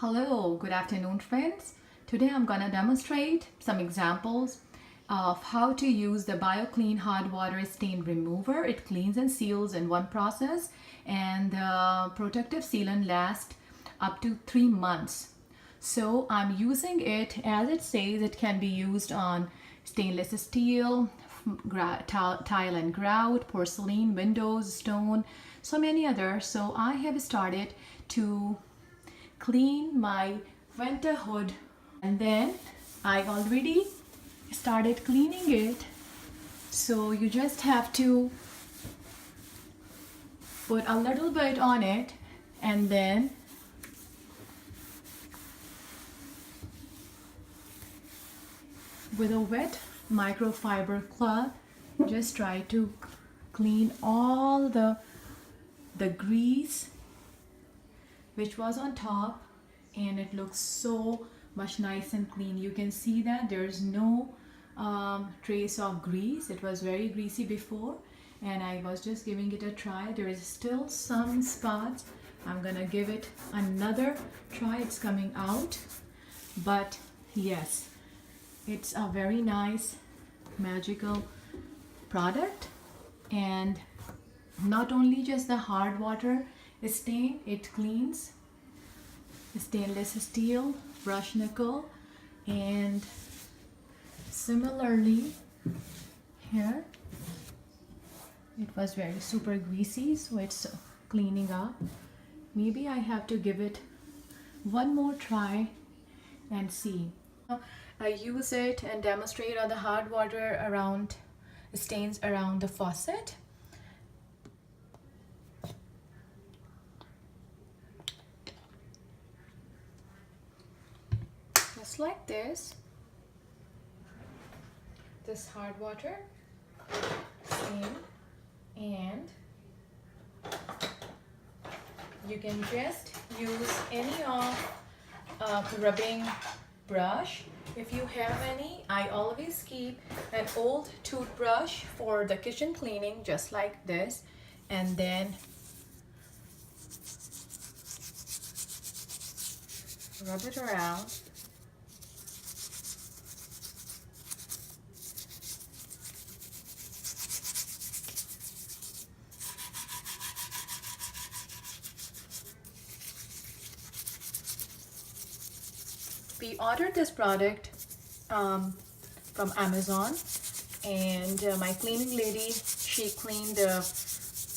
Hello, good afternoon friends. Today I'm going to demonstrate some examples of how to use the BioClean hard water stain remover. It cleans and seals in one process, and the protective sealant lasts up to 3 months. So I'm using it as it says. It can be used on stainless steel, tile and grout, porcelain, windows, stone, so many others. So I have started to clean my winter hood, and then I already started cleaning it. So you just have to put a little bit on it, and then with a wet microfiber cloth just try to clean all the grease which was on top, and it looks so much nice and clean. You can see that there's no trace of grease. It was very greasy before, and I was just giving it a try. There is still some spots. I'm gonna give it another try. It's coming out, but yes, it's a very nice magical product. And not only just the hard water stain, it cleans stainless steel, brush nickel, and similarly here it was very super greasy, so it's cleaning up. Maybe I have to give it one more try and see. I use it and demonstrate on the hard water around stains around the faucet. Just like this hard water stain, and you can just use any of rubbing brush if you have any. I always keep an old toothbrush for the kitchen cleaning, just like this, and then rub it around. We ordered this product from Amazon, and my cleaning lady, she cleaned the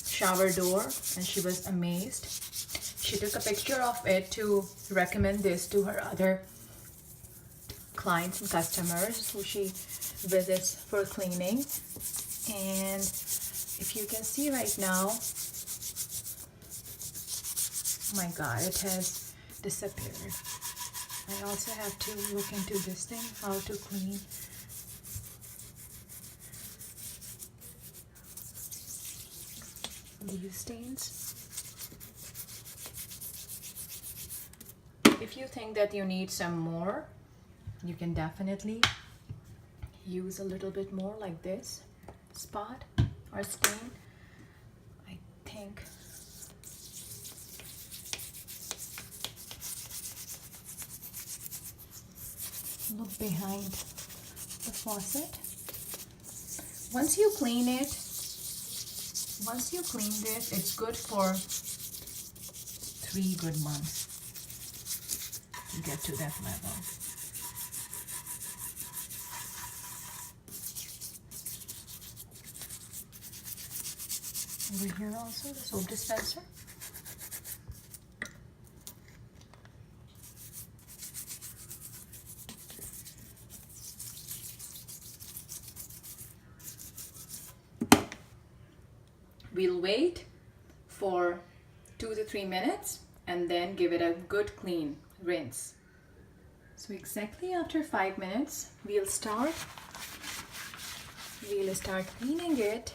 shower door and she was amazed. She took a picture of it to recommend this to her other clients and customers who she visits for cleaning. And if you can see right now, oh my god, it has disappeared. I also have to look into this thing, how to clean. These stains. If you think that you need some more, you can definitely use a little bit more, like this spot or stain. I think look behind the faucet. Once you clean this, it's good for 3 good months to get to that level. Over here also, the soap dispenser. We'll wait for 2 to 3 minutes and then give it a good clean rinse. So exactly after 5 minutes, we'll start cleaning it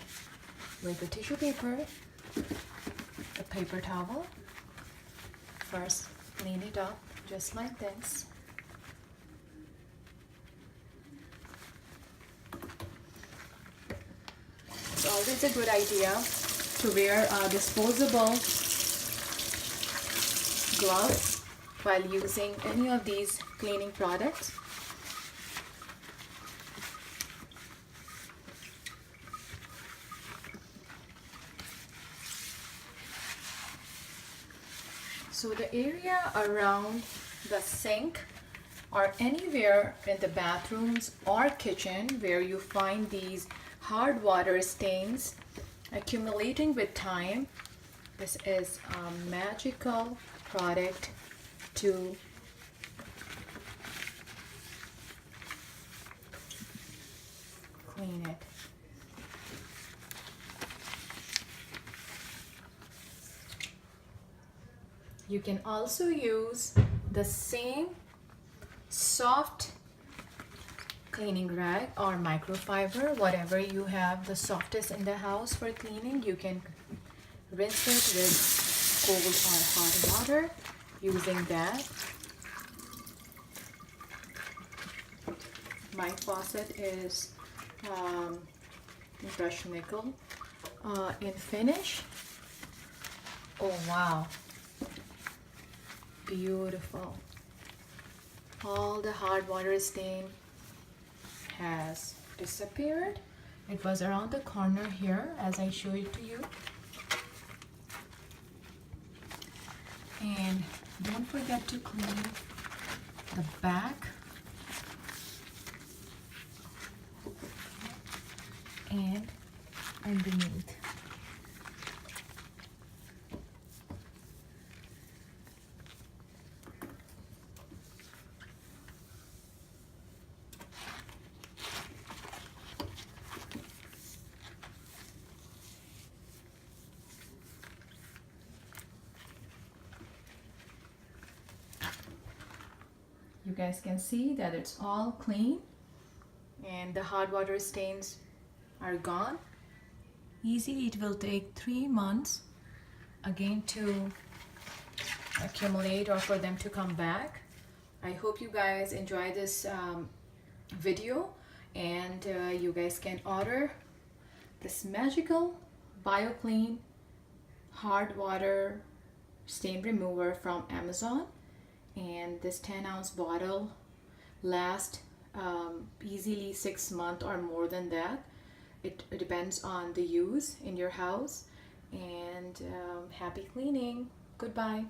with the tissue paper, the paper towel. First, clean it up just like this. It's always a good idea to wear a disposable gloves while using any of these cleaning products. So the area around the sink or anywhere in the bathrooms or kitchen where you find these hard water stains accumulating with time, this is a magical product to clean it. You can also use the same soft cleaning rag or microfiber, whatever you have the softest in the house for cleaning. You can rinse it with cold or hot water using that. My faucet is brushed nickel in finish. Oh wow, beautiful. All the hard water stain has disappeared. It was around the corner here as I show it to you. And don't forget to clean the back and underneath. You guys can see that it's all clean and the hard water stains are gone. Easily it will take 3 months again to accumulate or for them to come back. I hope you guys enjoy this video, and you guys can order this magical BioClean hard water stain remover from Amazon. And this 10-ounce bottle lasts easily 6 months or more than that. It depends on the use in your house. And happy cleaning. Goodbye.